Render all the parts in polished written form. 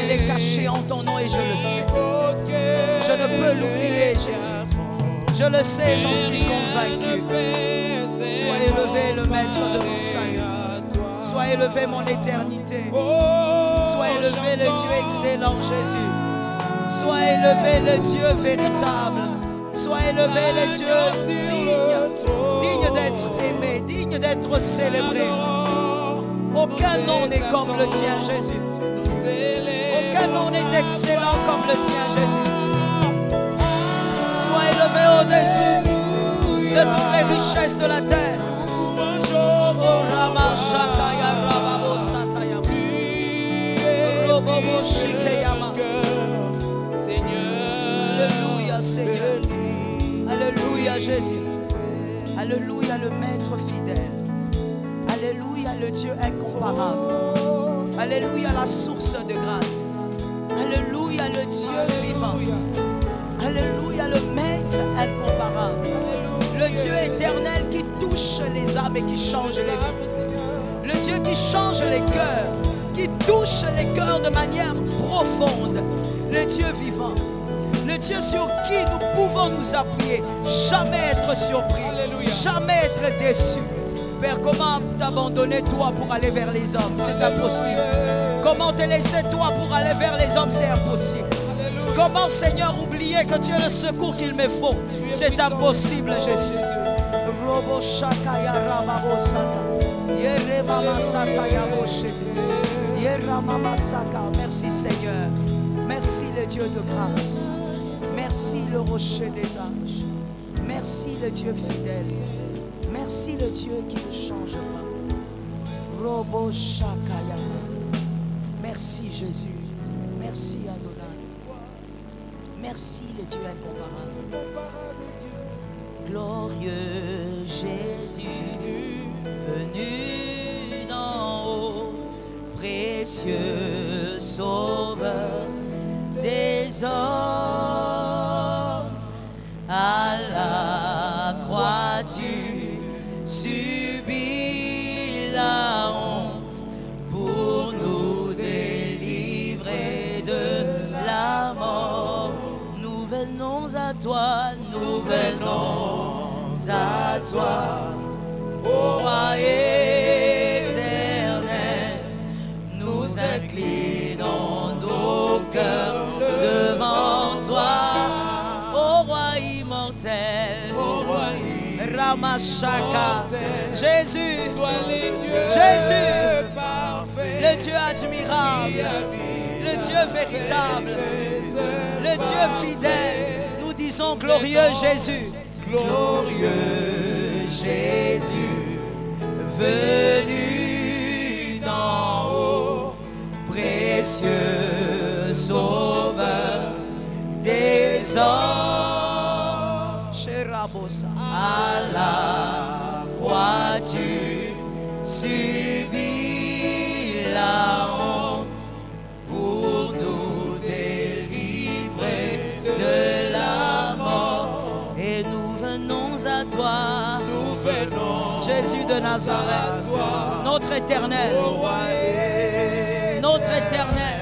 Elle est cachée en ton nom et je le sais. Je ne peux l'oublier, Jésus. Je le sais, j'en suis convaincu. Sois élevé le maître de mon salut. Sois élevé mon éternité. Sois élevé le Dieu excellent, Jésus. Sois élevé le Dieu véritable. Sois élevé le Dieu digne d'être aimé, digne d'être célébré. Aucun nom n'est comme le tien, Jésus. Aucun nom n'est excellent comme le tien, Jésus. Sois élevé au-dessus de toutes les richesses de la terre. Alléluia, Seigneur. Alléluia, Jésus. Alléluia, le Maître fidèle. Alléluia, le Dieu incomparable. Alléluia, la source de grâce. Alléluia, le Dieu vivant. Alléluia, le Maître incomparable. Le Dieu éternel qui touche les âmes et qui change les vies. Le Dieu qui change les cœurs, qui touche les cœurs de manière profonde. Le Dieu vivant. Le Dieu sur qui nous pouvons nous appuyer. Jamais être surpris. Jamais être déçu. Père, comment t'abandonner toi pour aller vers les hommes? C'est impossible. Comment te laisser toi pour aller vers les hommes? C'est impossible. Comment, Seigneur, oublier que tu es le secours qu'il me faut? C'est impossible, Jésus. Merci, Seigneur. Merci, le Dieu de grâce. Merci, le rocher des âges. Merci, le Dieu fidèle. Merci, le Dieu qui ne change pas. Merci, Jésus. Merci, Adonai. Merci, le Dieu incomparable. Glorieux Jésus, venu d'en haut, précieux sauveur des hommes, à la croix tu subis la honte pour nous délivrer de la mort. Nous venons à toi, nous venons à toi, ô roi éternel. Nous inclinons nos cœurs devant toi, ô roi immortel. Ramachaka, Jésus, Jésus, le Dieu admirable, le Dieu véritable, le Dieu fidèle. Nous disons glorieux Jésus, glorieux Jésus, venu d'en haut, précieux sauveur des hommes. À la croix tu subis la honte pour nous délivrer de la mort. Et nous venons à toi, nous venons, Jésus de Nazareth, notre éternel, notre éternel,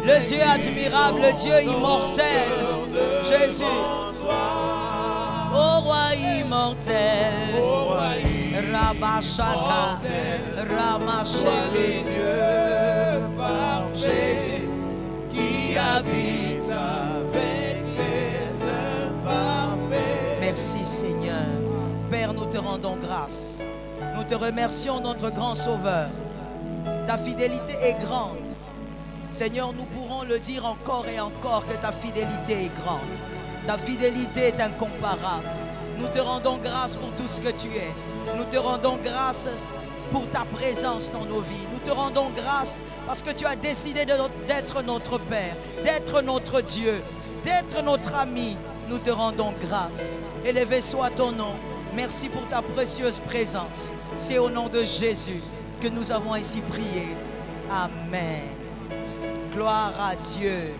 le Dieu admirable, le Dieu immortel, Jésus. Ô roi immortel, Rabashaka, Ramachete, Jésus qui habite avec les imparfaits. Merci Seigneur. Père, nous te rendons grâce. Nous te remercions, notre grand Sauveur. Ta fidélité est grande. Seigneur, nous pourrons le dire encore et encore que ta fidélité est grande. Ta fidélité est incomparable. Nous te rendons grâce pour tout ce que tu es. Nous te rendons grâce pour ta présence dans nos vies. Nous te rendons grâce parce que tu as décidé d'être notre Père, d'être notre Dieu, d'être notre ami. Nous te rendons grâce. Élevé soit ton nom. Merci pour ta précieuse présence. C'est au nom de Jésus que nous avons ainsi prié. Amen. Gloire à Dieu.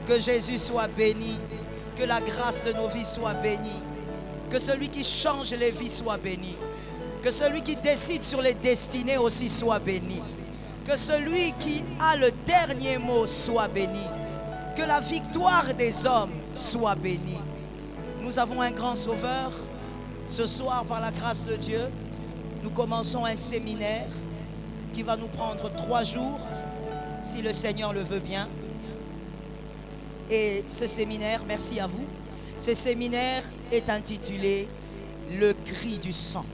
Que Jésus soit béni. Que la grâce de nos vies soit bénie. Que celui qui change les vies soit béni. Que celui qui décide sur les destinées aussi soit béni. Que celui qui a le dernier mot soit béni. Que la victoire des hommes soit bénie. Nous avons un grand sauveur. Ce soir, par la grâce de Dieu, nous commençons un séminaire qui va nous prendre 3 jours, si le Seigneur le veut bien. Et ce séminaire, merci à vous, ce séminaire est intitulé « Le cri du sang ».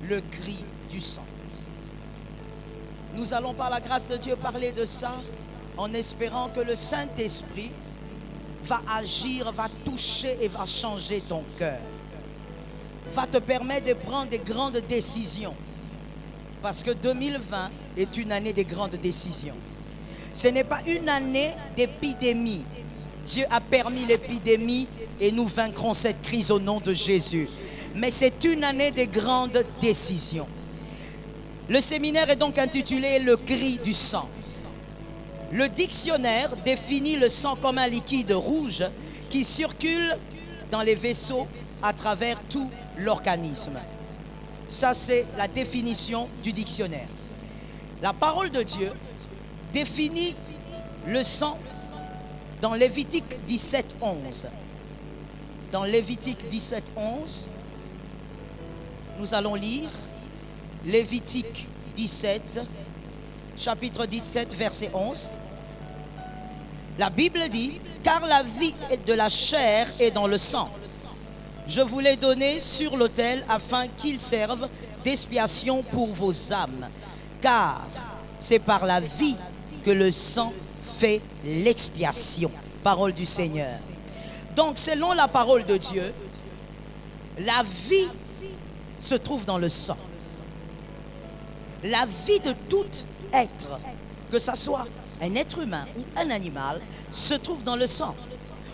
Le cri du sang. Nous allons par la grâce de Dieu parler de ça en espérant que le Saint-Esprit va agir, va toucher et va changer ton cœur. Va te permettre de prendre des grandes décisions. Parce que 2020 est une année des grandes décisions. Ce n'est pas une année d'épidémie. Dieu a permis l'épidémie et nous vaincrons cette crise au nom de Jésus. Mais c'est une année des grandes décisions. Le séminaire est donc intitulé « Le cri du sang ». Le dictionnaire définit le sang comme un liquide rouge qui circule dans les vaisseaux à travers tout l'organisme. Ça, c'est la définition du dictionnaire. La parole de Dieu définit le sang dans Lévitique 17:11. Dans Lévitique 17:11, nous allons lire Lévitique 17, chapitre 17, verset 11. La Bible dit, « Car la vie de la chair est dans le sang. Je vous l'ai donné sur l'autel afin qu'il serve d'expiation pour vos âmes. Car c'est par la vie que le sang fait l'expiation. » Parole du Seigneur. Donc, selon la parole de Dieu, la vie se trouve dans le sang. La vie de tout être, que ce soit un être humain ou un animal, se trouve dans le sang.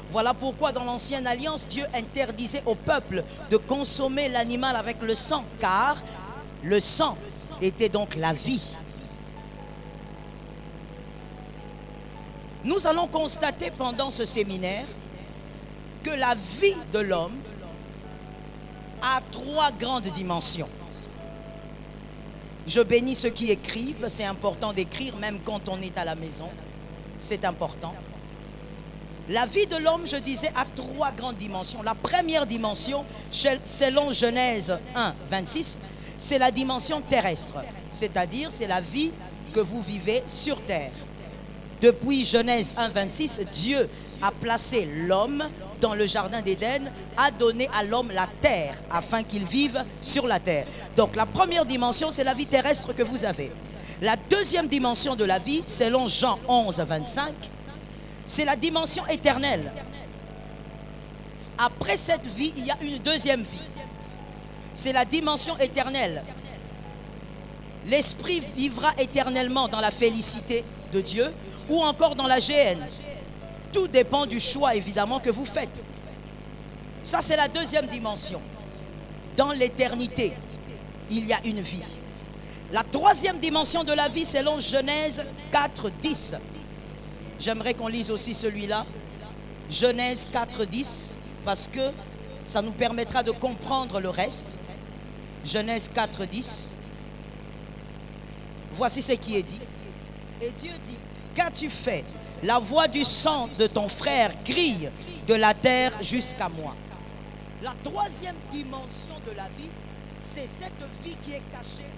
Voilà pourquoi dans l'ancienne alliance, Dieu interdisait au peuple de consommer l'animal avec le sang, car le sang était donc la vie. Nous allons constater pendant ce séminaire que la vie de l'homme a 3 grandes dimensions. Je bénis ceux qui écrivent, c'est important d'écrire même quand on est à la maison, c'est important. La vie de l'homme, je disais, a 3 grandes dimensions. La première dimension, selon Genèse 1, 26, c'est la dimension terrestre, c'est-à-dire c'est la vie que vous vivez sur terre. Depuis Genèse 1, 26, Dieu a placé l'homme dans le jardin d'Éden, a donné à l'homme la terre afin qu'il vive sur la terre. Donc la première dimension, c'est la vie terrestre que vous avez. La deuxième dimension de la vie, selon Jean 11, 25, c'est la dimension éternelle. Après cette vie, il y a une deuxième vie. C'est la dimension éternelle. L'esprit vivra éternellement dans la félicité de Dieu ou encore dans la géhenne. Tout dépend du choix, évidemment, que vous faites. Ça, c'est la deuxième dimension. Dans l'éternité, il y a une vie. La troisième dimension de la vie, selon Genèse 4, 10. J'aimerais qu'on lise aussi celui-là. Genèse 4, 10, parce que ça nous permettra de comprendre le reste. Genèse 4, 10. Voici ce qui est dit. Et Dieu dit, qu'as-tu fait? La voix du sang de ton frère crie de la terre jusqu'à moi. La troisième dimension de la vie, c'est cette vie qui est cachée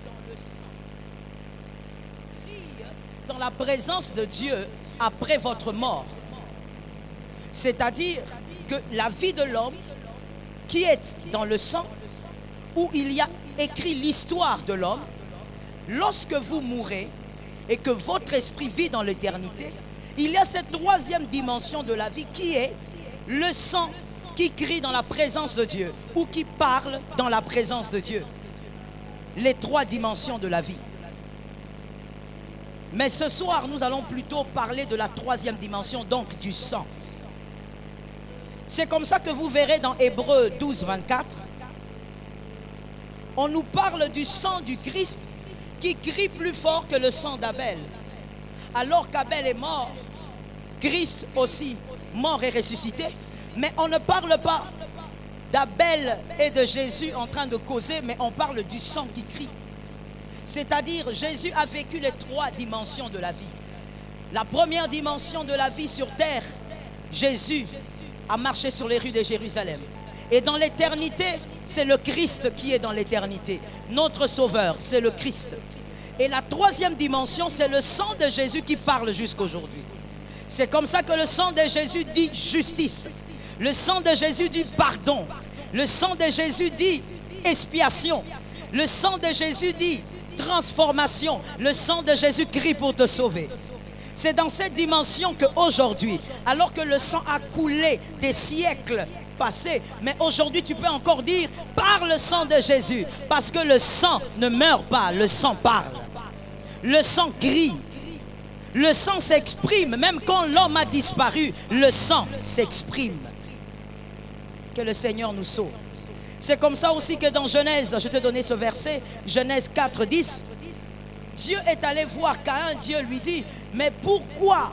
dans le sang. Crie dans la présence de Dieu après votre mort. C'est-à-dire que la vie de l'homme qui est dans le sang, où il y a écrit l'histoire de l'homme, lorsque vous mourrez et que votre esprit vit dans l'éternité, il y a cette troisième dimension de la vie qui est le sang qui crie dans la présence de Dieu ou qui parle dans la présence de Dieu. Les 3 dimensions de la vie. Mais ce soir, nous allons plutôt parler de la troisième dimension, donc du sang. C'est comme ça que vous verrez dans Hébreux 12, 24, on nous parle du sang du Christ qui crie plus fort que le sang d'Abel. Alors qu'Abel est mort, Christ aussi, mort et ressuscité, mais on ne parle pas d'Abel et de Jésus en train de causer, mais on parle du sang qui crie. C'est-à-dire, Jésus a vécu les 3 dimensions de la vie. La première dimension de la vie sur terre, Jésus a marché sur les rues de Jérusalem. Et dans l'éternité, c'est le Christ qui est dans l'éternité. Notre Sauveur, c'est le Christ. Et la 3e dimension, c'est le sang de Jésus qui parle jusqu'aujourd'hui. C'est comme ça que le sang de Jésus dit justice. Le sang de Jésus dit pardon. Le sang de Jésus dit expiation. Le sang de Jésus dit transformation. Le sang de Jésus crie pour te sauver. C'est dans cette dimension qu'aujourd'hui, alors que le sang a coulé des siècles passés, mais aujourd'hui tu peux encore dire par le sang de Jésus, parce que le sang ne meurt pas, le sang parle. Le sang crie. Le sang s'exprime, même quand l'homme a disparu, le sang s'exprime. Que le Seigneur nous sauve. C'est comme ça aussi que dans Genèse, je te donnais ce verset, Genèse 4, 10, Dieu est allé voir Caïn, Dieu lui dit, mais pourquoi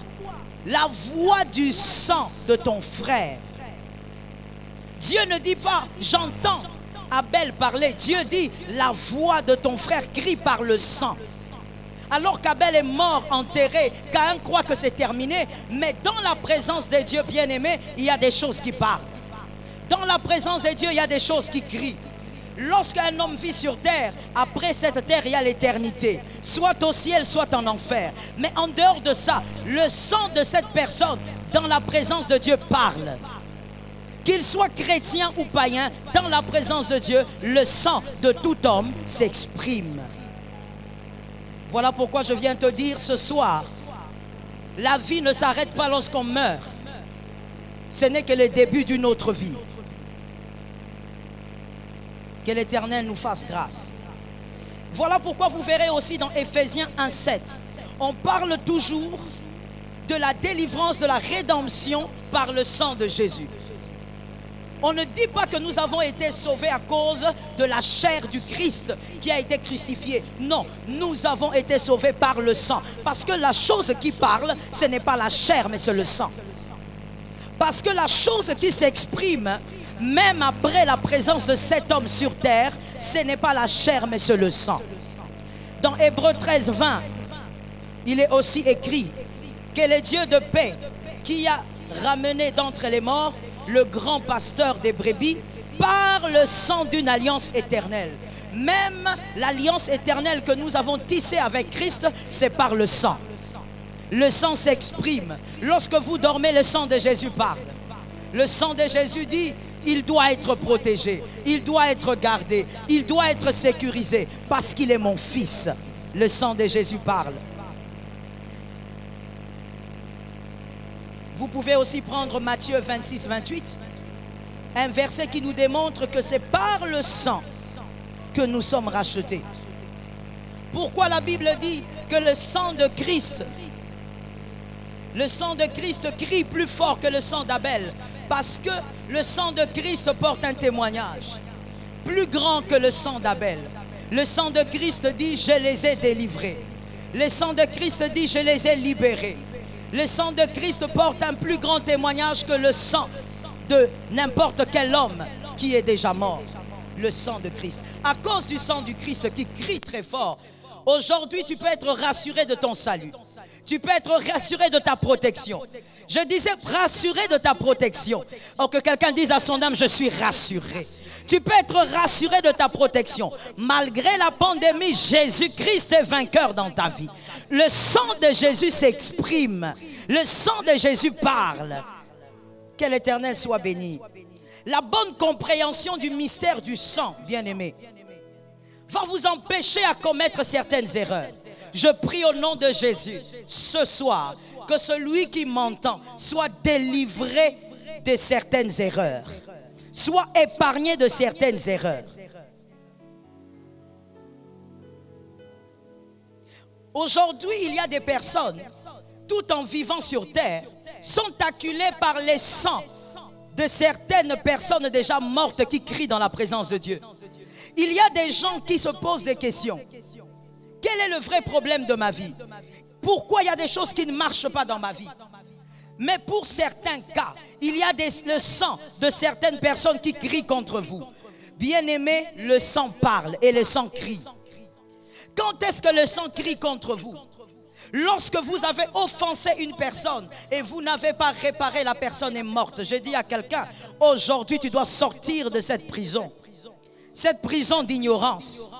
la voix du sang de ton frère? Dieu ne dit pas, j'entends Abel parler, Dieu dit, la voix de ton frère crie par le sang. Alors qu'Abel est mort, enterré, Caïn croit que c'est terminé, mais dans la présence de Dieu bien-aimé, il y a des choses qui parlent. Dans la présence de Dieu, il y a des choses qui crient. Lorsqu'un homme vit sur terre, après cette terre, il y a l'éternité. Soit au ciel, soit en enfer. Mais en dehors de ça, le sang de cette personne, dans la présence de Dieu, parle. Qu'il soit chrétien ou païen, dans la présence de Dieu, le sang de tout homme s'exprime. Voilà pourquoi je viens te dire ce soir, la vie ne s'arrête pas lorsqu'on meurt. Ce n'est que le début d'une autre vie. Que l'Éternel nous fasse grâce. Voilà pourquoi vous verrez aussi dans Éphésiens 1,7, on parle toujours de la délivrance, de la rédemption par le sang de Jésus. On ne dit pas que nous avons été sauvés à cause de la chair du Christ qui a été crucifié. Non, nous avons été sauvés par le sang. Parce que la chose qui parle, ce n'est pas la chair, mais c'est le sang. Parce que la chose qui s'exprime, même après la présence de cet homme sur terre, ce n'est pas la chair, mais c'est le sang. Dans Hébreux 13, 20, il est aussi écrit que le Dieu de paix qui a ramené d'entre les morts le grand pasteur des brebis par le sang d'une alliance éternelle. Même l'alliance éternelle que nous avons tissée avec Christ, c'est par le sang. Le sang s'exprime. Lorsque vous dormez, le sang de Jésus parle. Le sang de Jésus dit, il doit être protégé, il doit être gardé, il doit être sécurisé, parce qu'il est mon fils. Le sang de Jésus parle. Vous pouvez aussi prendre Matthieu 26, 28, un verset qui nous démontre que c'est par le sang que nous sommes rachetés. Pourquoi la Bible dit que le sang de Christ crie plus fort que le sang d'Abel? Parce que le sang de Christ porte un témoignage plus grand que le sang d'Abel. Le sang de Christ dit, je les ai délivrés. Le sang de Christ dit, je les ai libérés. Le sang de Christ porte un plus grand témoignage que le sang de n'importe quel homme qui est déjà mort. Le sang de Christ. À cause du sang du Christ qui crie très fort, aujourd'hui tu peux être rassuré de ton salut. Tu peux être rassuré de ta protection. Je disais rassuré de ta protection. Or que quelqu'un dise à son âme, je suis rassuré. Tu peux être rassuré de ta protection. Malgré la pandémie, Jésus-Christ est vainqueur dans ta vie. Le sang de Jésus s'exprime. Le sang de Jésus parle. Que l'Éternel soit béni. La bonne compréhension du mystère du sang, bien-aimé, va vous empêcher à commettre certaines erreurs. Je prie au nom de Jésus, ce soir, que celui qui m'entend soit délivré de certaines erreurs. Soit épargné de certaines erreurs. Aujourd'hui, il y a des personnes, tout en vivant sur terre, sont acculées par les sangs de certaines personnes déjà mortes qui crient dans la présence de Dieu. Il y a des gens qui se posent des questions. Quel est le vrai problème de ma vie? Pourquoi il y a des choses qui ne marchent pas dans ma vie? Mais pour certains cas, il y a le sang de certaines personnes qui crient contre vous. Bien-aimé, le sang parle et le sang crie. Quand est-ce que le sang crie contre vous? Lorsque vous avez offensé une personne et vous n'avez pas réparé, la personne est morte. Je dis à quelqu'un, aujourd'hui tu dois sortir de cette prison d'ignorance.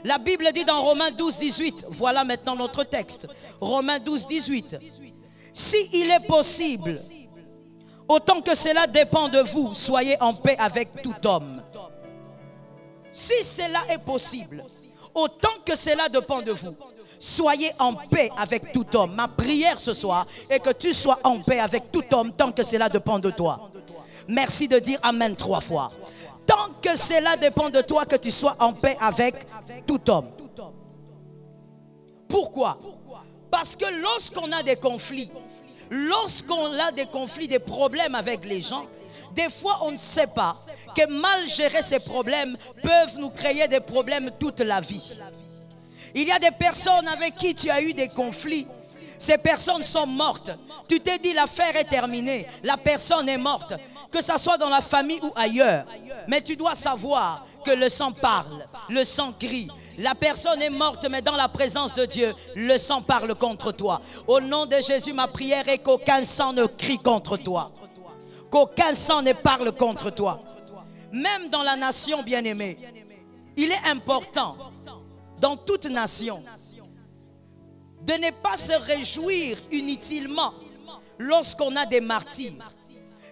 La Bible dit dans Romains 12, 18, voilà maintenant notre texte. Romains 12, 18. Si il est possible, autant que cela dépend de vous, soyez en paix avec tout homme. Si cela est possible, autant que cela dépend de vous, soyez en paix avec tout homme. Ma prière ce soir est que tu sois en paix avec tout homme tant que cela dépend de toi. Merci de dire Amen 3 fois. Tant que cela dépend de toi, que tu sois en paix avec tout homme. Pourquoi? Parce que lorsqu'on a des conflits, des problèmes avec les gens, des fois on ne sait pas que mal gérer ces problèmes peuvent nous créer des problèmes toute la vie. Il y a des personnes avec qui tu as eu des conflits. Ces personnes sont mortes. Tu t'es dit l'affaire est terminée. La personne est morte. Que ça soit dans la famille ou ailleurs. Mais tu dois savoir que le sang parle. Le sang crie. La personne est morte, mais dans la présence de Dieu, le sang parle contre toi. Au nom de Jésus, ma prière est qu'aucun sang ne crie contre toi. Qu'aucun sang ne parle contre toi. Même dans la nation bien-aimée, il est important, dans toute nation, de ne pas se réjouir inutilement lorsqu'on a des martyrs.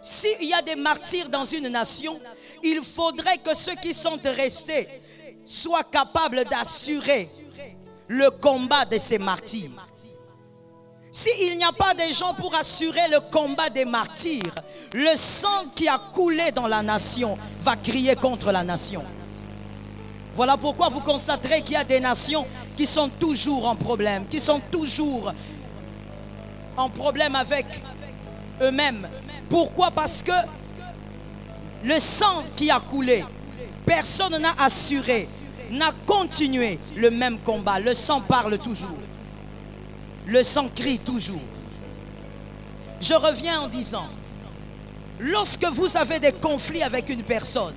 S'il y a des martyrs dans une nation, il faudrait que ceux qui sont restés soient capables d'assurer le combat de ces martyrs. S'il n'y a pas de gens pour assurer le combat des martyrs, le sang qui a coulé dans la nation va crier contre la nation. Voilà pourquoi vous constaterez qu'il y a des nations qui sont toujours en problème, qui sont toujours en problème avec eux-mêmes. Pourquoi? Parce que le sang qui a coulé, personne n'a assuré, n'a continué le même combat. Le sang parle toujours. Le sang crie toujours. Je reviens en disant, lorsque vous avez des conflits avec une personne,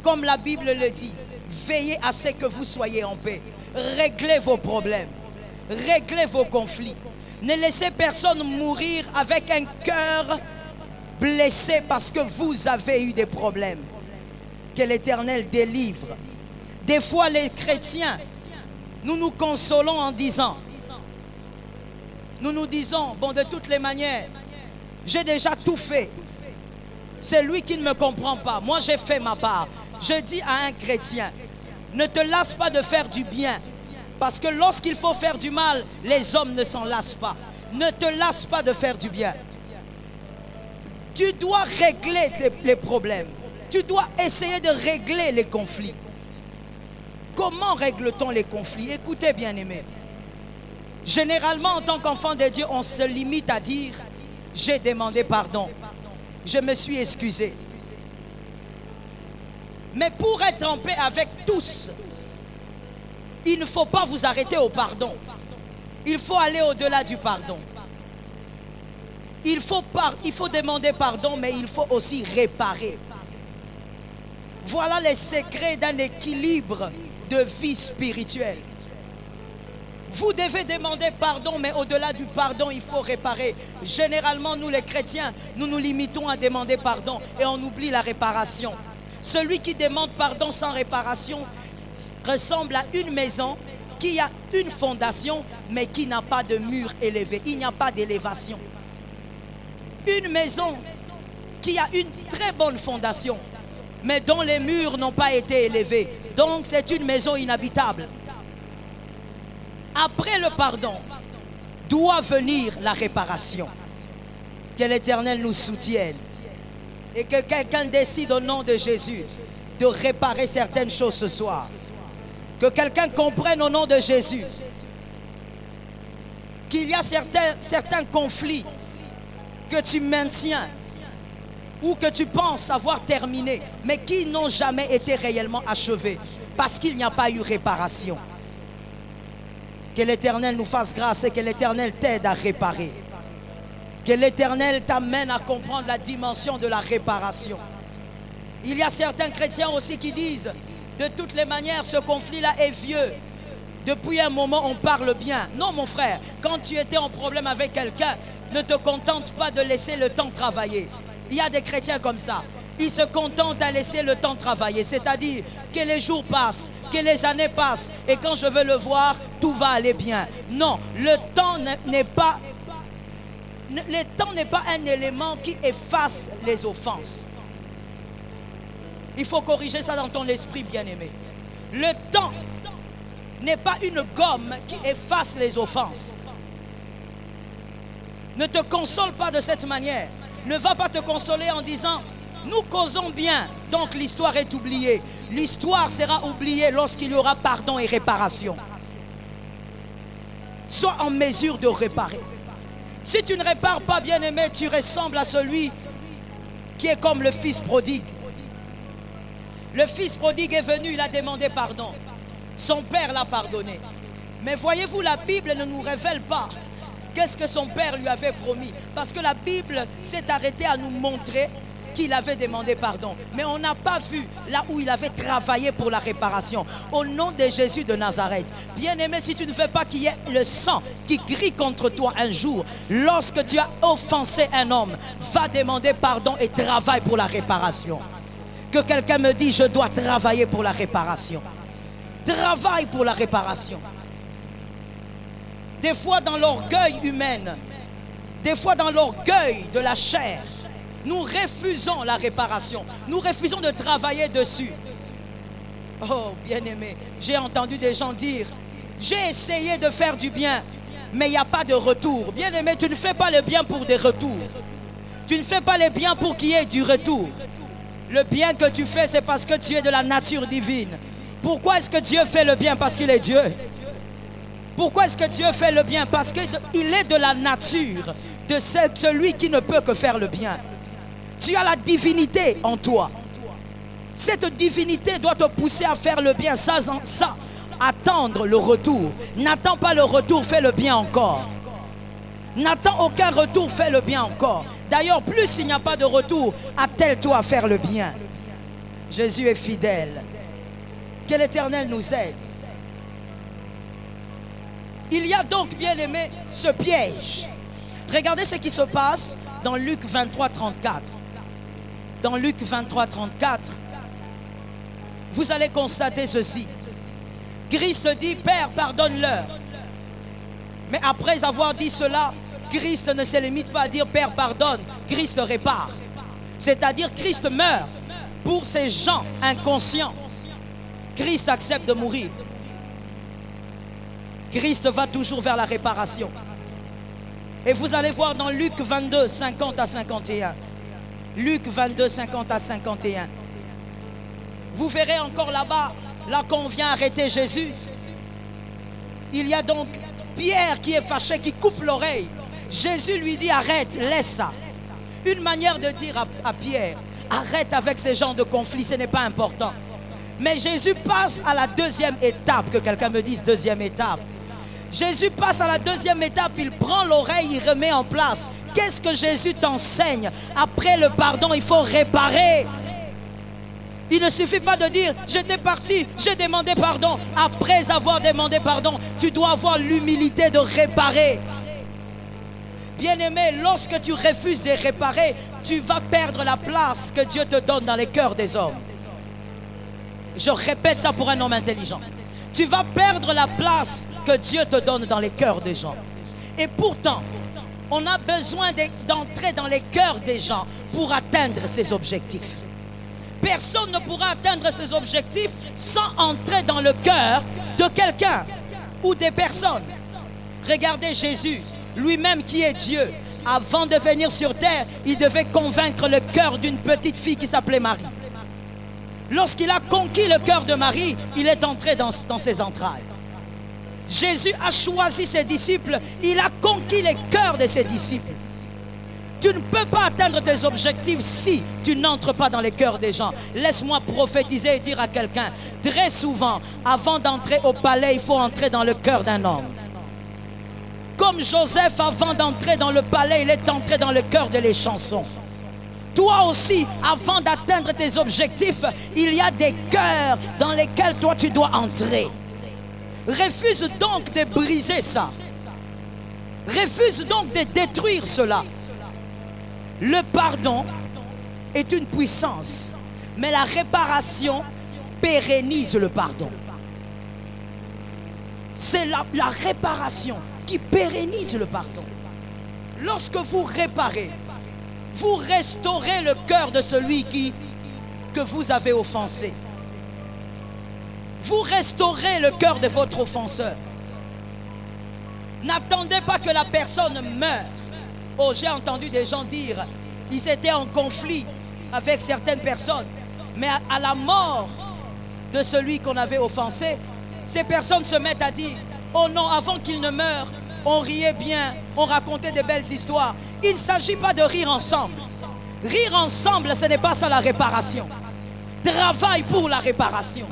comme la Bible le dit, veillez à ce que vous soyez en paix. Réglez vos problèmes. Réglez vos conflits. Ne laissez personne mourir avec un cœur blessé parce que vous avez eu des problèmes. Que l'Éternel délivre. Des fois, les chrétiens, nous nous consolons en disant, nous nous disons, bon, de toutes les manières, j'ai déjà tout fait. C'est lui qui ne me comprend pas. Moi, j'ai fait ma part. Je dis à un chrétien, ne te lasse pas de faire du bien. Parce que lorsqu'il faut faire du mal, les hommes ne s'en lassent pas. Ne te lasse pas de faire du bien. Tu dois régler les problèmes. Tu dois essayer de régler les conflits. Comment règle-t-on les conflits? Écoutez, bien-aimés. Généralement, en tant qu'enfant de Dieu, on se limite à dire, j'ai demandé pardon. Je me suis excusé. Mais pour être en paix avec tous, il ne faut pas vous arrêter au pardon. Il faut aller au-delà du pardon. Il faut demander pardon, mais il faut aussi réparer. Voilà les secrets d'un équilibre de vie spirituelle. Vous devez demander pardon, mais au-delà du pardon, il faut réparer. Généralement, nous les chrétiens, nous nous limitons à demander pardon et on oublie la réparation. Celui qui demande pardon sans réparation ressemble à une maison qui a une fondation, mais qui n'a pas de mur élevé. Il n'y a pas d'élévation. Une maison qui a une très bonne fondation, mais dont les murs n'ont pas été élevés. Donc, c'est une maison inhabitable. Après le pardon, doit venir la réparation. Que l'Éternel nous soutienne. Et que quelqu'un décide au nom de Jésus de réparer certaines choses ce soir. Que quelqu'un comprenne au nom de Jésus qu'il y a certains conflits que tu maintiens ou que tu penses avoir terminé, mais qui n'ont jamais été réellement achevés parce qu'il n'y a pas eu réparation. Que l'Éternel nous fasse grâce et que l'Éternel t'aide à réparer. Que l'Éternel t'amène à comprendre la dimension de la réparation. Il y a certains chrétiens aussi qui disent, de toutes les manières, ce conflit-là est vieux. Depuis un moment, on parle bien. Non, mon frère, quand tu étais en problème avec quelqu'un, ne te contente pas de laisser le temps travailler. Il y a des chrétiens comme ça. Ils se contentent à laisser le temps travailler. C'est-à-dire que les jours passent, que les années passent. Et quand je veux le voir, tout va aller bien. Non, le temps n'est pas... Le temps n'est pas un élément qui efface les offenses. Il faut corriger ça dans ton esprit, bien-aimé. Le temps n'est pas une gomme qui efface les offenses. Ne te console pas de cette manière. Ne va pas te consoler en disant « Nous causons bien, donc l'histoire est oubliée. » L'histoire sera oubliée lorsqu'il y aura pardon et réparation. Sois en mesure de réparer. Si tu ne répares pas, bien-aimé, tu ressembles à celui qui est comme le fils prodigue. Le fils prodigue est venu, il a demandé pardon. Son père l'a pardonné. Mais voyez-vous, la Bible ne nous révèle pas qu'est-ce que son père lui avait promis. Parce que la Bible s'est arrêtée à nous montrer qu'il avait demandé pardon. Mais on n'a pas vu là où il avait travaillé pour la réparation. Au nom de Jésus de Nazareth. Bien-aimé, si tu ne veux pas qu'il y ait le sang qui grille contre toi un jour, lorsque tu as offensé un homme, va demander pardon et travaille pour la réparation. Que quelqu'un me dise, je dois travailler pour la réparation. Travaille pour la réparation. Des fois dans l'orgueil humain, des fois dans l'orgueil de la chair, nous refusons la réparation. Nous refusons de travailler dessus. Oh, bien-aimé, j'ai entendu des gens dire, j'ai essayé de faire du bien, mais il n'y a pas de retour. Bien-aimé, tu ne fais pas le bien pour des retours. Tu ne fais pas le bien pour qu'il y ait du retour. Le bien que tu fais, c'est parce que tu es de la nature divine. Pourquoi est-ce que Dieu fait le bien? Parce qu'il est Dieu. Pourquoi est-ce que Dieu fait le bien? Parce qu'il est de la nature de celui qui ne peut que faire le bien. Tu as la divinité en toi. Cette divinité doit te pousser à faire le bien sans attendre le retour. N'attends pas le retour, fais le bien encore. N'attends aucun retour, fais le bien encore. D'ailleurs, plus il n'y a pas de retour, attelle-toi à faire le bien. Jésus est fidèle. Que l'Éternel nous aide. Il y a donc, bien aimé, ce piège. Regardez ce qui se passe dans Luc 23, 34. Dans Luc 23, 34, vous allez constater ceci. Christ dit, Père, pardonne-leur. Mais après avoir dit cela, Christ ne se limite pas à dire, Père, pardonne. Christ répare. C'est-à-dire, Christ meurt pour ces gens inconscients. Christ accepte de mourir. Christ va toujours vers la réparation. Et vous allez voir dans Luc 22, 50 à 51. Luc 22, 50 à 51. Vous verrez encore là-bas, là qu'on vient arrêter Jésus. Il y a donc Pierre qui est fâché, qui coupe l'oreille. Jésus lui dit, arrête, laisse ça. Une manière de dire à Pierre, arrête avec ces gens de conflit, ce n'est pas important. Mais Jésus passe à la deuxième étape, que quelqu'un me dise deuxième étape. Jésus passe à la deuxième étape, il prend l'oreille, il remet en place. Qu'est-ce que Jésus t'enseigne? Après le pardon, il faut réparer. Il ne suffit pas de dire, j'étais parti, j'ai demandé pardon. Après avoir demandé pardon, tu dois avoir l'humilité de réparer. Bien-aimé, lorsque tu refuses de réparer, tu vas perdre la place que Dieu te donne dans les cœurs des hommes. Je répète ça pour un homme intelligent. Tu vas perdre la place que Dieu te donne dans les cœurs des gens. Et pourtant, on a besoin d'entrer dans les cœurs des gens pour atteindre ses objectifs. Personne ne pourra atteindre ses objectifs sans entrer dans le cœur de quelqu'un ou des personnes. Regardez Jésus, lui-même qui est Dieu. Avant de venir sur terre, il devait convaincre le cœur d'une petite fille qui s'appelait Marie. Lorsqu'il a conquis le cœur de Marie, il est entré dans ses entrailles. Jésus a choisi ses disciples, il a conquis les cœurs de ses disciples. Tu ne peux pas atteindre tes objectifs si tu n'entres pas dans les cœurs des gens. Laisse-moi prophétiser et dire à quelqu'un, très souvent, avant d'entrer au palais, il faut entrer dans le cœur d'un homme. Comme Joseph, avant d'entrer dans le palais, il est entré dans le cœur de les chansons. Toi aussi, avant d'atteindre tes objectifs, il y a des cœurs dans lesquels toi tu dois entrer. Refuse donc de briser ça. Refuse donc de détruire cela. Le pardon est une puissance, mais la réparation pérennise le pardon. C'est la réparation qui pérennise le pardon. Lorsque vous réparez, vous restaurez le cœur de celui que vous avez offensé. Vous restaurez le cœur de votre offenseur. N'attendez pas que la personne meure. Oh, j'ai entendu des gens dire, ils étaient en conflit avec certaines personnes, mais à la mort de celui qu'on avait offensé, ces personnes se mettent à dire, oh non, avant qu'il ne meure, on riait bien, on racontait de belles histoires. Il ne s'agit pas de rire ensemble. Rire ensemble, ce n'est pas ça la réparation. Travaille pour la réparation.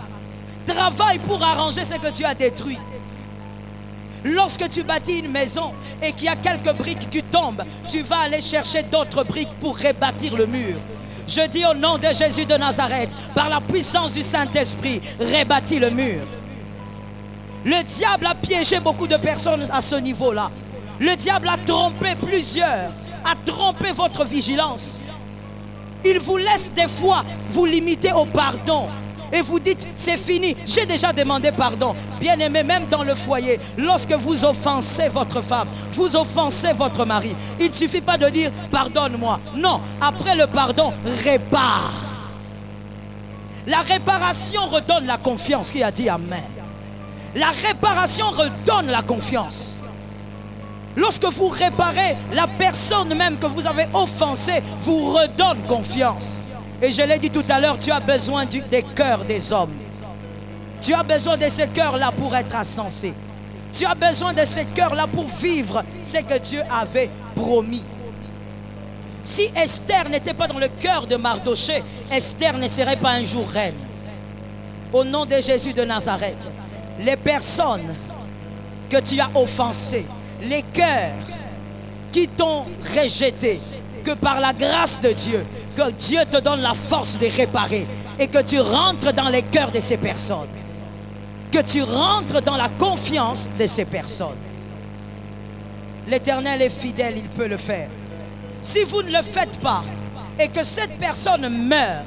Travaille pour arranger ce que tu as détruit. Lorsque tu bâtis une maison et qu'il y a quelques briques qui tombent, tu vas aller chercher d'autres briques pour rebâtir le mur. Je dis au nom de Jésus de Nazareth, par la puissance du Saint-Esprit, rebâtis le mur. Le diable a piégé beaucoup de personnes à ce niveau-là. Le diable a trompé plusieurs, a trompé votre vigilance. Il vous laisse des fois vous limiter au pardon. Et vous dites, c'est fini, j'ai déjà demandé pardon. Bien-aimé, même dans le foyer, lorsque vous offensez votre femme, vous offensez votre mari, il ne suffit pas de dire, pardonne-moi. Non, après le pardon, répare. La réparation redonne la confiance. Qui a dit amen? La réparation redonne la confiance. Lorsque vous réparez, la personne même que vous avez offensée vous redonne confiance. Et je l'ai dit tout à l'heure, tu as besoin des cœurs des hommes. Tu as besoin de ces cœurs-là pour être insensé. Tu as besoin de ces cœurs-là pour vivre ce que Dieu avait promis. Si Esther n'était pas dans le cœur de Mardoché, Esther ne serait pas un jour reine. Au nom de Jésus de Nazareth, les personnes que tu as offensées, les cœurs qui t'ont rejeté, que par la grâce de Dieu, que Dieu te donne la force de réparer et que tu rentres dans les cœurs de ces personnes. Que tu rentres dans la confiance de ces personnes. L'Éternel est fidèle, il peut le faire. Si vous ne le faites pas et que cette personne meurt,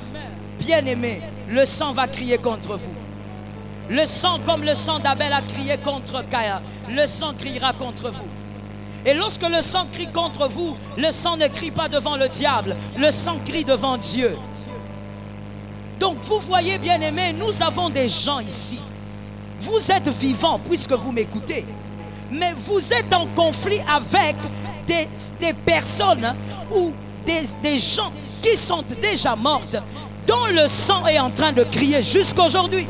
bien-aimé, le sang va crier contre vous. Le sang, comme le sang d'Abel a crié contre Caïn, le sang criera contre vous. Et lorsque le sang crie contre vous, le sang ne crie pas devant le diable, le sang crie devant Dieu. Donc vous voyez, bien-aimés, nous avons des gens ici. Vous êtes vivants puisque vous m'écoutez. Mais vous êtes en conflit avec des personnes ou des gens qui sont déjà mortes, dont le sang est en train de crier jusqu'aujourd'hui.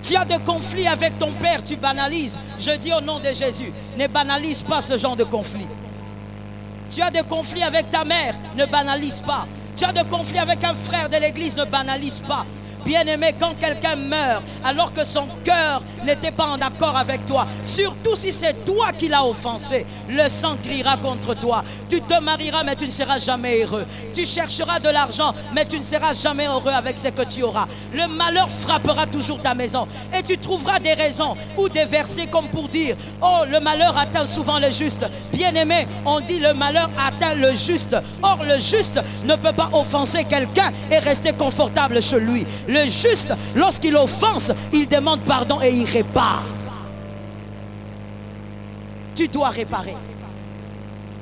Tu as des conflits avec ton père, tu banalises. Je dis au nom de Jésus, ne banalise pas ce genre de conflit. Tu as des conflits avec ta mère, ne banalise pas. Tu as des conflits avec un frère de l'église, ne banalise pas. Bien-aimé, quand quelqu'un meurt alors que son cœur n'était pas en accord avec toi, surtout si c'est toi qui l'as offensé, le sang criera contre toi. Tu te marieras mais tu ne seras jamais heureux. Tu chercheras de l'argent mais tu ne seras jamais heureux avec ce que tu auras. Le malheur frappera toujours ta maison et tu trouveras des raisons ou des versets comme pour dire, oh, le malheur atteint souvent le juste. Bien-aimé, on dit le malheur atteint le juste. Or le juste ne peut pas offenser quelqu'un et rester confortable chez lui. Le juste, lorsqu'il offense, il demande pardon et il répare. Tu dois réparer.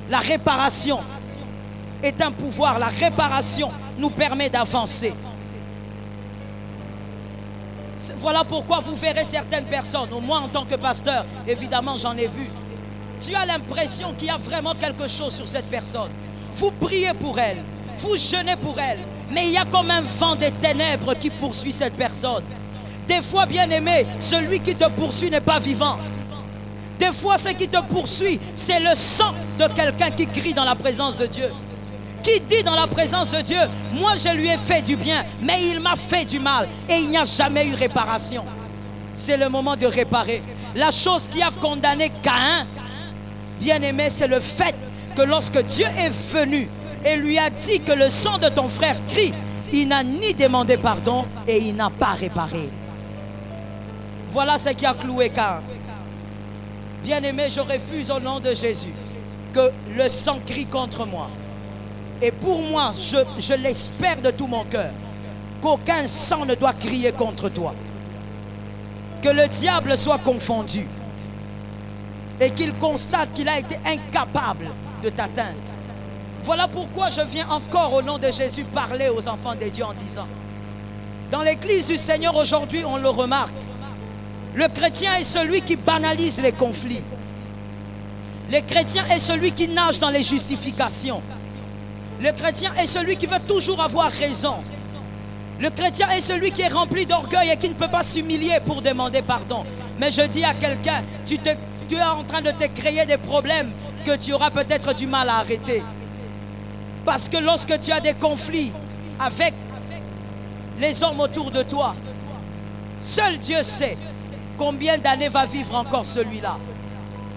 La réparation est un pouvoir. La réparation nous permet d'avancer. Voilà pourquoi vous verrez certaines personnes, moi en tant que pasteur, évidemment j'en ai vu. Tu as l'impression qu'il y a vraiment quelque chose sur cette personne. Vous priez pour elle. Vous jeûnez pour elle, mais il y a comme un vent des ténèbres qui poursuit cette personne. Des fois, bien-aimé, celui qui te poursuit n'est pas vivant. Des fois, ce qui te poursuit, c'est le sang de quelqu'un qui crie dans la présence de Dieu. Qui dit dans la présence de Dieu, moi je lui ai fait du bien, mais il m'a fait du mal et il n'y a jamais eu réparation. C'est le moment de réparer. La chose qui a condamné Caïn, bien-aimé, c'est le fait que lorsque Dieu est venu et lui a dit que le sang de ton frère crie, il n'a ni demandé pardon et il n'a pas réparé. Voilà ce qui a cloué Caïn. Bien-aimé, je refuse au nom de Jésus que le sang crie contre moi. Et pour moi, je l'espère de tout mon cœur, qu'aucun sang ne doit crier contre toi. Que le diable soit confondu et qu'il constate qu'il a été incapable de t'atteindre. Voilà pourquoi je viens encore au nom de Jésus parler aux enfants de Dieu en disant, dans l'église du Seigneur aujourd'hui, on le remarque, le chrétien est celui qui banalise les conflits. Le chrétien est celui qui nage dans les justifications. Le chrétien est celui qui veut toujours avoir raison. Le chrétien est celui qui est rempli d'orgueil et qui ne peut pas s'humilier pour demander pardon. Mais je dis à quelqu'un, tu es en train de te créer des problèmes que tu auras peut-être du mal à arrêter. Parce que lorsque tu as des conflits avec les hommes autour de toi, seul Dieu sait combien d'années va vivre encore celui-là.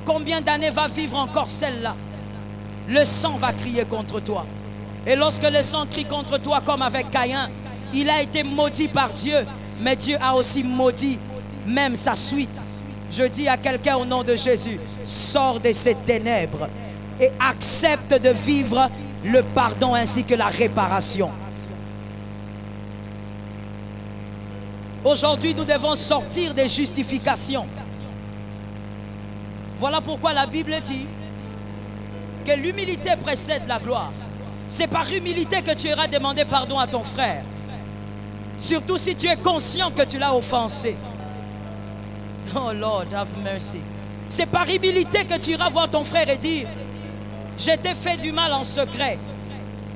Combien d'années va vivre encore celle-là. Le sang va crier contre toi. Et lorsque le sang crie contre toi comme avec Caïn, il a été maudit par Dieu, mais Dieu a aussi maudit même sa suite. Je dis à quelqu'un au nom de Jésus, sors de ces ténèbres et accepte de vivre le pardon ainsi que la réparation. Aujourd'hui, nous devons sortir des justifications. Voilà pourquoi la Bible dit que l'humilité précède la gloire. C'est par humilité que tu iras demander pardon à ton frère. Surtout si tu es conscient que tu l'as offensé. Oh Lord, have mercy. C'est par humilité que tu iras voir ton frère et dire, je t'ai fait du mal en secret.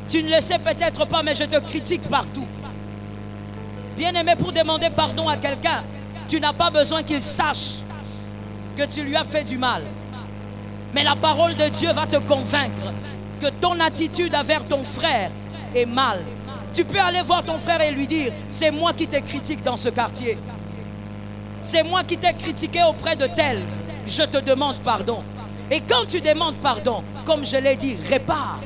Tu ne le sais peut-être pas, mais je te critique partout. Bien-aimé, pour demander pardon à quelqu'un, tu n'as pas besoin qu'il sache que tu lui as fait du mal. Mais la parole de Dieu va te convaincre que ton attitude envers ton frère est mal. Tu peux aller voir ton frère et lui dire, c'est moi qui te critique dans ce quartier. C'est moi qui t'ai critiqué auprès de tel. Je te demande pardon. Et quand tu demandes pardon, comme je l'ai dit, répare.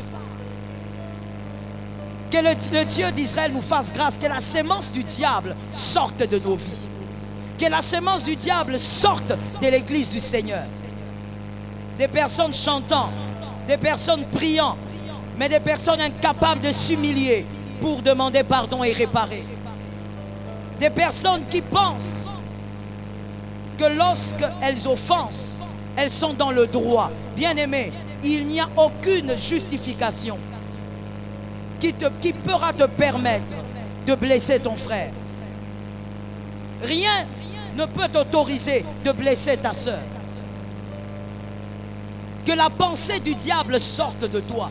Que le Dieu d'Israël nous fasse grâce, que la sémence du diable sorte de nos vies. Que la sémence du diable sorte de l'église du Seigneur. Des personnes chantant, des personnes priant, mais des personnes incapables de s'humilier pour demander pardon et réparer. Des personnes qui pensent que lorsqu'elles offensent, elles sont dans le droit. Bien-aimé, il n'y a aucune justification qui pourra te permettre de blesser ton frère. Rien ne peut t'autoriser de blesser ta soeur. Que la pensée du diable sorte de toi.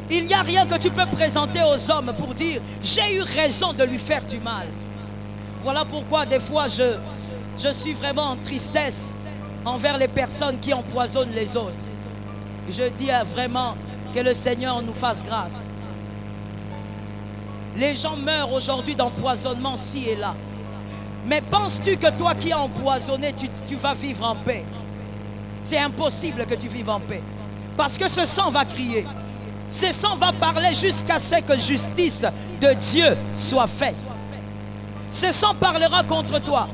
Il n'y a rien que tu peux présenter aux hommes pour dire « j'ai eu raison de lui faire du mal ». Voilà pourquoi des fois je suis vraiment en tristesse envers les personnes qui empoisonnent les autres. Je dis vraiment que le Seigneur nous fasse grâce. Les gens meurent aujourd'hui d'empoisonnement ci et là. Mais penses-tu que toi qui as empoisonné, tu vas vivre en paix? C'est impossible que tu vives en paix. Parce que ce sang va crier. Ce sang va parler jusqu'à ce que justice de Dieu soit faite. Ce sang parlera contre toi.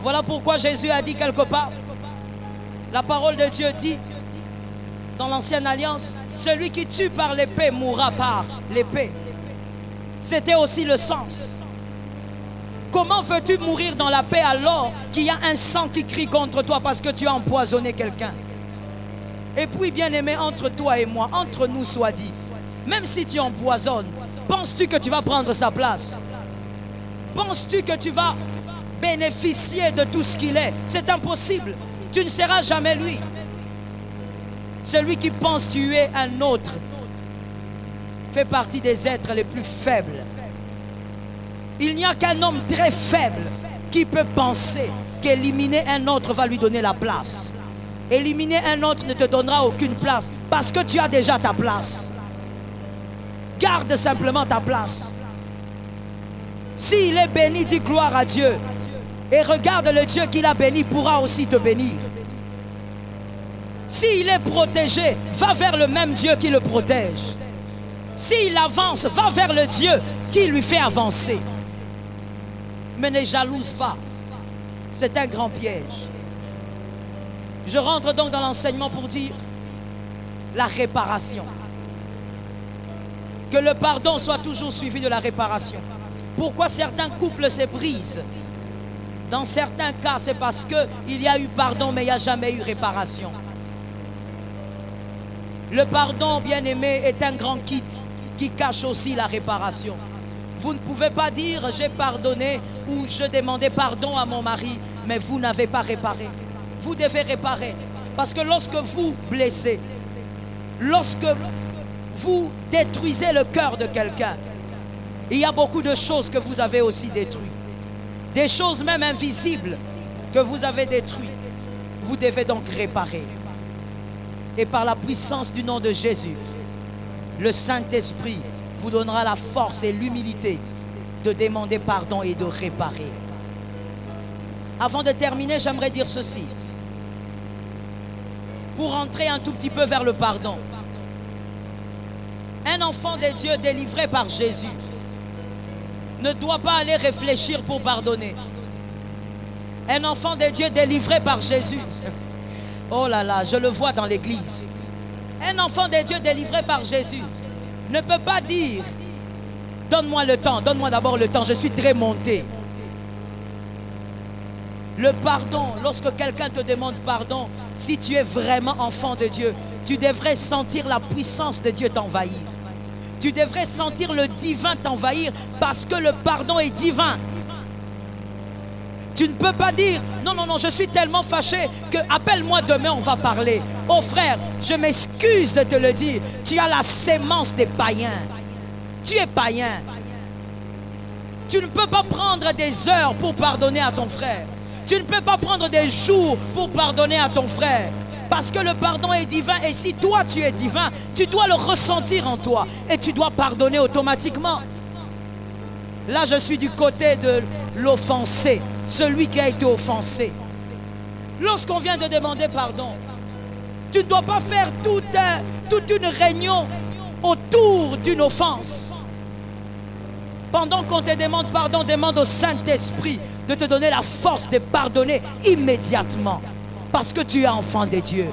Voilà pourquoi Jésus a dit quelque part, la parole de Dieu dit, dans l'ancienne alliance, celui qui tue par l'épée mourra par l'épée. C'était aussi le sens. Comment veux-tu mourir dans la paix alors qu'il y a un sang qui crie contre toi parce que tu as empoisonné quelqu'un? Et puis, bien-aimé, entre toi et moi, entre nous soit dit, même si tu empoisonnes, penses-tu que tu vas prendre sa place? Penses-tu que tu vas bénéficier de tout ce qu'il est? C'est impossible. Tu ne seras jamais lui. Celui qui pense tuer un autre fait partie des êtres les plus faibles. Il n'y a qu'un homme très faible qui peut penser qu'éliminer un autre va lui donner la place. Éliminer un autre ne te donnera aucune place parce que tu as déjà ta place. Garde simplement ta place. S'il est béni, dis gloire à Dieu. Et regarde, le Dieu qui l'a béni pourra aussi te bénir. S'il est protégé, va vers le même Dieu qui le protège. S'il avance, va vers le Dieu qui lui fait avancer. Mais ne jalouse pas. C'est un grand piège. Je rentre donc dans l'enseignement pour dire la réparation. Que le pardon soit toujours suivi de la réparation. Pourquoi certains couples se brisent? Dans certains cas, c'est parce qu'il y a eu pardon, mais il n'y a jamais eu réparation. Le pardon, bien-aimé, est un grand kit qui cache aussi la réparation. Vous ne pouvez pas dire j'ai pardonné ou je demandais pardon à mon mari, mais vous n'avez pas réparé. Vous devez réparer. Parce que lorsque vous blessez, lorsque vous détruisez le cœur de quelqu'un, il y a beaucoup de choses que vous avez aussi détruites. Des choses même invisibles que vous avez détruites. Vous devez donc réparer. Et par la puissance du nom de Jésus, le Saint-Esprit vous donnera la force et l'humilité de demander pardon et de réparer. Avant de terminer, j'aimerais dire ceci. Pour entrer un tout petit peu vers le pardon. Un enfant de Dieu délivré par Jésus ne doit pas aller réfléchir pour pardonner. Un enfant de Dieu délivré par Jésus, oh là là, je le vois dans l'église. Un enfant de Dieu délivré par Jésus ne peut pas dire donne-moi le temps, donne-moi d'abord le temps, je suis très monté. Le pardon, lorsque quelqu'un te demande pardon, si tu es vraiment enfant de Dieu, tu devrais sentir la puissance de Dieu t'envahir. Tu devrais sentir le divin t'envahir parce que le pardon est divin. Tu ne peux pas dire non, non, non, je suis tellement fâché que appelle-moi demain, on va parler. Oh frère, je m'excuse de te le dire. Tu as la sémence des païens. Tu es païen. Tu ne peux pas prendre des heures pour pardonner à ton frère. Tu ne peux pas prendre des jours pour pardonner à ton frère. Parce que le pardon est divin. Et si toi tu es divin, tu dois le ressentir en toi. Et tu dois pardonner automatiquement. Là, je suis du côté de l'offensé. Celui qui a été offensé. Lorsqu'on vient de demander pardon, tu ne dois pas faire toute une réunion autour d'une offense. Pendant qu'on te demande pardon, demande au Saint-Esprit de te donner la force de pardonner immédiatement. Parce que tu es enfant de Dieu.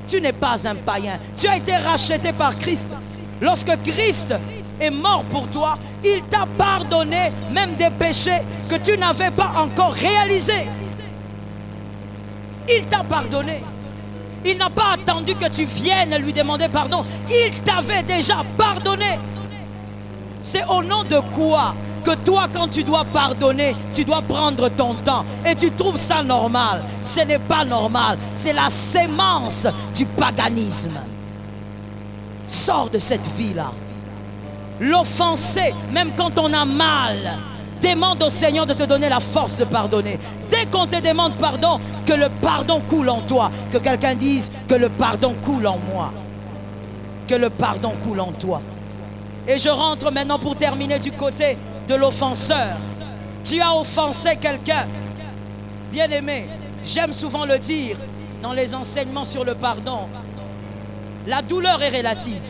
Tu n'es pas un païen. Tu as été racheté par Christ. Lorsque Christ est mort pour toi, il t'a pardonné même des péchés que tu n'avais pas encore réalisés. Il t'a pardonné. Il n'a pas attendu que tu viennes lui demander pardon. Il t'avait déjà pardonné. C'est au nom de quoi que toi, quand tu dois pardonner, tu dois prendre ton temps. Et tu trouves ça normal. Ce n'est pas normal. C'est la sémence du paganisme. Sors de cette vie-là. L'offensé, même quand on a mal, demande au Seigneur de te donner la force de pardonner. Dès qu'on te demande pardon, que le pardon coule en toi. Que quelqu'un dise que le pardon coule en moi. Que le pardon coule en toi. Et je rentre maintenant pour terminer du côté de l'offenseur. Tu as offensé quelqu'un. Bien-aimé, j'aime souvent le dire dans les enseignements sur le pardon. La douleur est relative.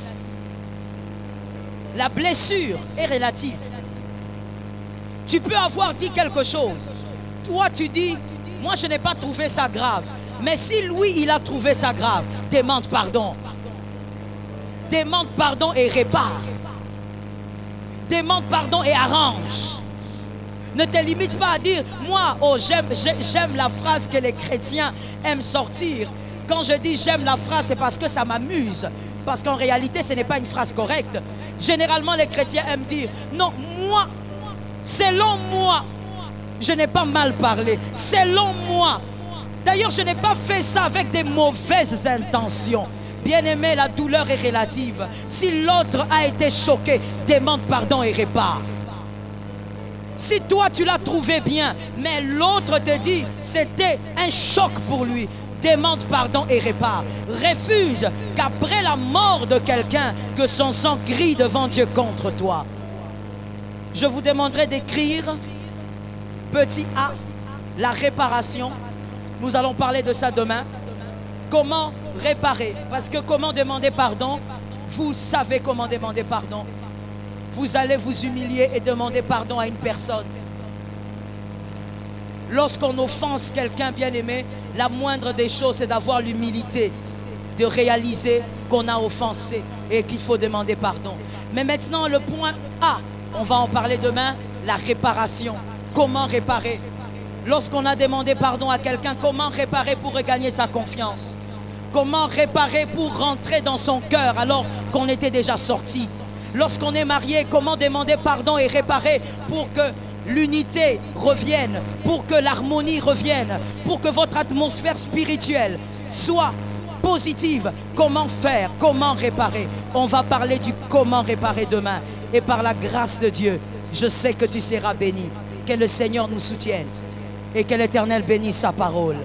La blessure est relative. Tu peux avoir dit quelque chose. Toi, tu dis, moi, je n'ai pas trouvé ça grave. Mais si lui, il a trouvé ça grave, demande pardon. Demande pardon et répare. Demande pardon et arrange. Ne te limite pas à dire, moi, oh, j'aime la phrase que les chrétiens aiment sortir. Quand je dis j'aime la phrase, c'est parce que ça m'amuse. Parce qu'en réalité, ce n'est pas une phrase correcte. Généralement, les chrétiens aiment dire, non, moi, selon moi, je n'ai pas mal parlé. Selon moi. D'ailleurs, je n'ai pas fait ça avec des mauvaises intentions. Bien-aimé, la douleur est relative. Si l'autre a été choqué, demande pardon et répare. Si toi, tu l'as trouvé bien, mais l'autre te dit, c'était un choc pour lui, demande pardon et répare. Refuse qu'après la mort de quelqu'un, que son sang crie devant Dieu contre toi. Je vous demanderai d'écrire, petit a, la réparation. Nous allons parler de ça demain. Comment réparer? Parce que comment demander pardon? Vous savez comment demander pardon. Vous allez vous humilier et demander pardon à une personne. Lorsqu'on offense quelqu'un, bien-aimé, la moindre des choses, c'est d'avoir l'humilité de réaliser qu'on a offensé et qu'il faut demander pardon. Mais maintenant, le point A, on va en parler demain, la réparation. Comment réparer? Lorsqu'on a demandé pardon à quelqu'un, comment réparer pour regagner sa confiance? Comment réparer pour rentrer dans son cœur alors qu'on était déjà sorti? Lorsqu'on est marié, comment demander pardon et réparer pour que l'unité revienne, pour que l'harmonie revienne, pour que votre atmosphère spirituelle soit positive? Comment faire? Comment réparer? On va parler du comment réparer demain. Et par la grâce de Dieu, je sais que tu seras béni. Que le Seigneur nous soutienne et que l'Éternel bénisse sa parole.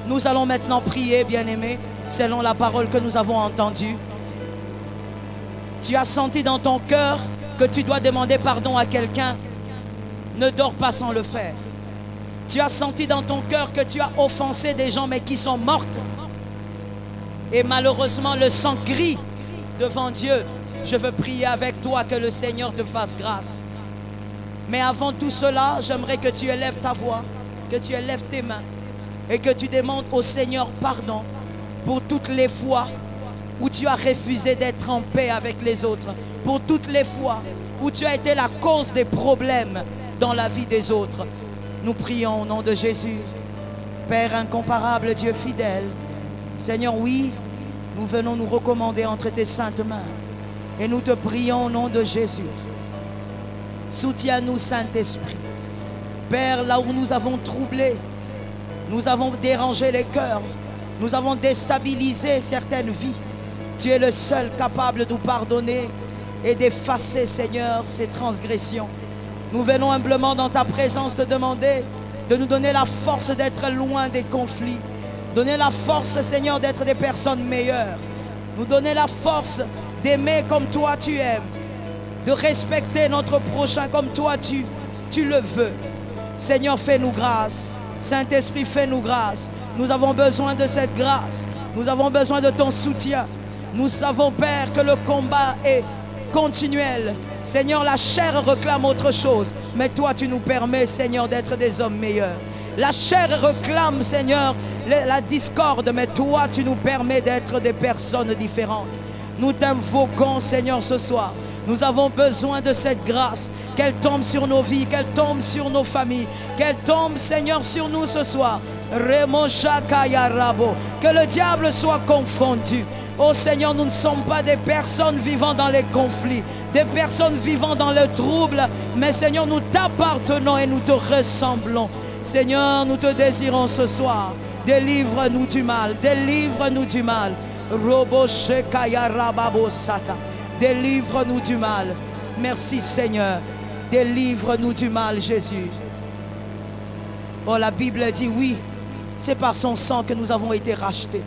Nous allons maintenant prier, bien-aimés, selon la parole que nous avons entendue. Tu as senti dans ton cœur que tu dois demander pardon à quelqu'un. Ne dors pas sans le faire. Tu as senti dans ton cœur que tu as offensé des gens mais qui sont mortes. Et malheureusement le sang gris devant Dieu. Je veux prier avec toi que le Seigneur te fasse grâce. Mais avant tout cela, j'aimerais que tu élèves ta voix, que tu élèves tes mains et que tu demandes au Seigneur pardon pour toutes les fois où tu as refusé d'être en paix avec les autres, pour toutes les fois où tu as été la cause des problèmes dans la vie des autres. Nous prions au nom de Jésus. Père incomparable, Dieu fidèle, Seigneur, oui, nous venons nous recommander entre tes saintes mains et nous te prions au nom de Jésus. Soutiens-nous, Saint-Esprit. Père, là où nous avons troublé, nous avons dérangé les cœurs, nous avons déstabilisé certaines vies. Tu es le seul capable de nous pardonner et d'effacer, Seigneur, ces transgressions. Nous venons humblement dans ta présence te demander de nous donner la force d'être loin des conflits. Donner la force, Seigneur, d'être des personnes meilleures. Nous donner la force d'aimer comme toi tu aimes. De respecter notre prochain comme toi tu le veux. Seigneur, fais-nous grâce. Saint-Esprit, fais-nous grâce. Nous avons besoin de cette grâce. Nous avons besoin de ton soutien. Nous savons, Père, que le combat est continuel. Seigneur, la chair réclame autre chose. Mais toi, tu nous permets, Seigneur, d'être des hommes meilleurs. La chair réclame, Seigneur, la discorde. Mais toi, tu nous permets d'être des personnes différentes. Nous t'invoquons, Seigneur, ce soir. Nous avons besoin de cette grâce. Qu'elle tombe sur nos vies, qu'elle tombe sur nos familles. Qu'elle tombe, Seigneur, sur nous ce soir. Que le diable soit confondu. Oh Seigneur, nous ne sommes pas des personnes vivant dans les conflits, des personnes vivant dans le trouble. Mais Seigneur, nous t'appartenons et nous te ressemblons. Seigneur, nous te désirons ce soir. Délivre-nous du mal. Délivre-nous du mal. Délivre-nous du mal. Merci Seigneur. Délivre-nous du mal, Jésus. Oh, la Bible dit oui, c'est par son sang que nous avons été rachetés.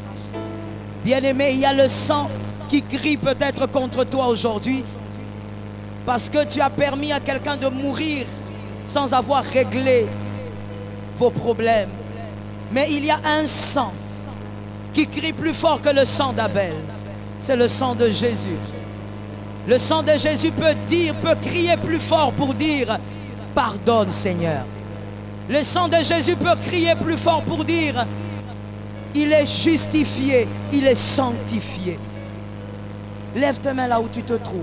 Bien-aimé, il y a le sang qui crie peut-être contre toi aujourd'hui parce que tu as permis à quelqu'un de mourir sans avoir réglé vos problèmes. Mais il y a un sang qui crie plus fort que le sang d'Abel. C'est le sang de Jésus. Le sang de Jésus peut crier plus fort pour dire « Pardonne, Seigneur ». Le sang de Jésus peut crier plus fort pour dire « Il est justifié, il est sanctifié ». Lève tes mains là où tu te trouves.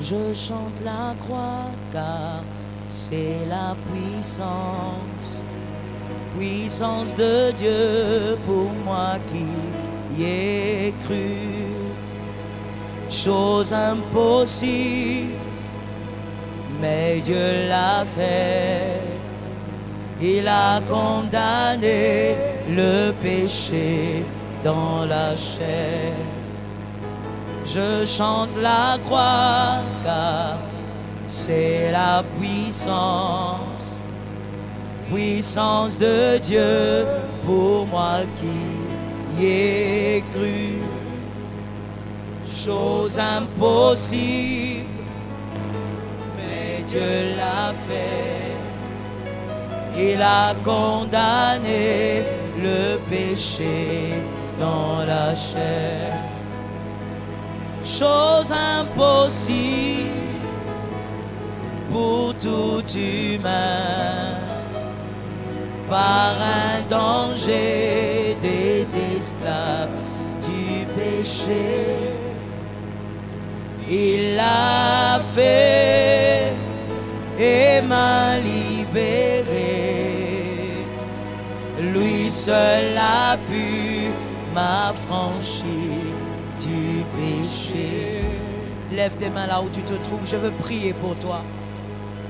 Je chante la croix car c'est la puissance. Puissance de Dieu pour moi qui y ai cru. Chose impossible, mais Dieu l'a fait. Il a condamné le péché dans la chair. Je chante la croix car c'est la puissance. Puissance de Dieu pour moi qui y ai cru. Chose impossible, mais Dieu l'a fait. Il a condamné le péché dans la chair. Chose impossible, pour tout humain, par un danger des esclaves du péché. Il l'a fait et m'a libéré. Lui seul a pu m'affranchir du péché. Lève tes mains là où tu te trouves, je veux prier pour toi.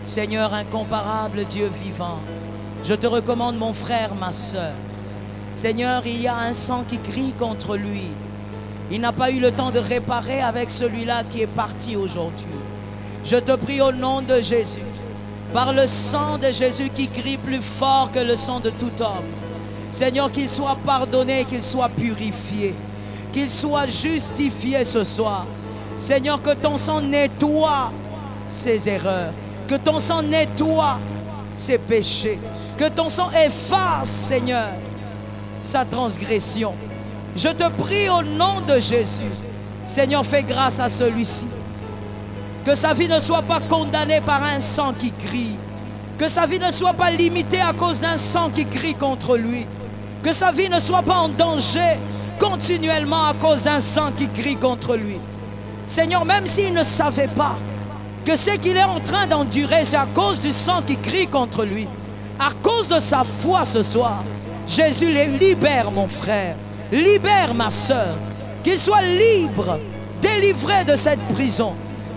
Seigneur incomparable, Dieu vivant, je te recommande mon frère, ma soeur. Seigneur, il y a un sang qui crie contre lui. Il n'a pas eu le temps de réparer avec celui-là qui est parti aujourd'hui. Je te prie au nom de Jésus, par le sang de Jésus qui crie plus fort que le sang de tout homme. Seigneur, qu'il soit pardonné, qu'il soit purifié, qu'il soit justifié ce soir. Seigneur, que ton sang nettoie ses erreurs, que ton sang nettoie ses péchés, que ton sang efface, Seigneur, sa transgression. Je te prie au nom de Jésus, Seigneur, fais grâce à celui-ci. Que sa vie ne soit pas condamnée par un sang qui crie. Que sa vie ne soit pas limitée à cause d'un sang qui crie contre lui. Que sa vie ne soit pas en danger continuellement à cause d'un sang qui crie contre lui. Seigneur, même s'il ne savait pas que ce qu'il est en train d'endurer, c'est à cause du sang qui crie contre lui, à cause de sa foi ce soir, Jésus les libère, mon frère, libère ma soeur, qu'il soit libre, délivré de cette prison,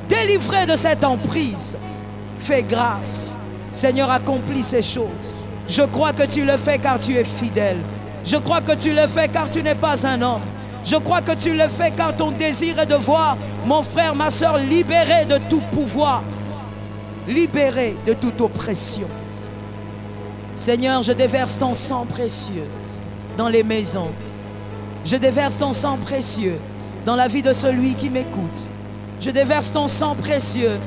délivré de cette emprise. Fais grâce, Seigneur, accomplis ces choses. Je crois que tu le fais car tu es fidèle. Je crois que tu le fais car tu n'es pas un homme. Je crois que tu le fais car ton désir est de voir mon frère, ma soeur libérés de tout pouvoir, libérés de toute oppression. Seigneur, je déverse ton sang précieux dans les maisons. Je déverse ton sang précieux dans la vie de celui qui m'écoute. Je déverse ton sang précieux,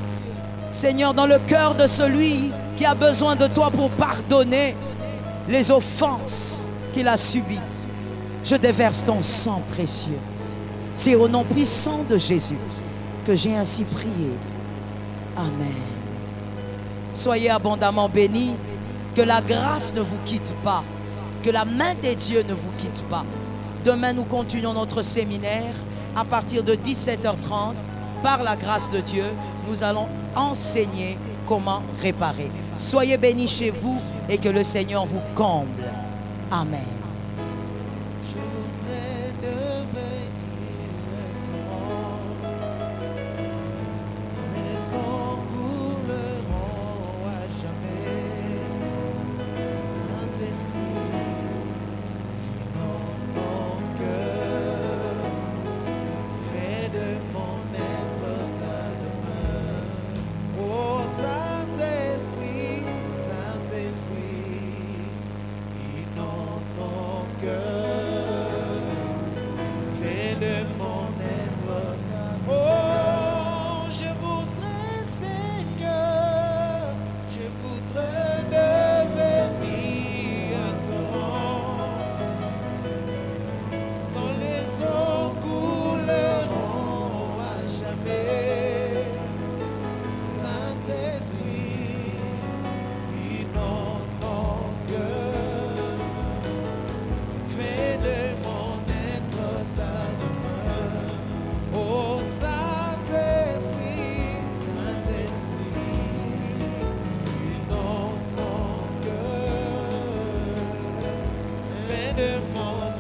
Seigneur, dans le cœur de celui qui a besoin de toi pour pardonner les offenses qu'il a subies. Je déverse ton sang précieux. C'est au nom puissant de Jésus que j'ai ainsi prié. Amen. Soyez abondamment bénis. Que la grâce ne vous quitte pas. Que la main des dieux ne vous quitte pas. Demain, nous continuons notre séminaire à partir de 17h30. Par la grâce de Dieu, nous allons enseigner comment réparer. Soyez bénis chez vous et que le Seigneur vous comble. Amen. de mon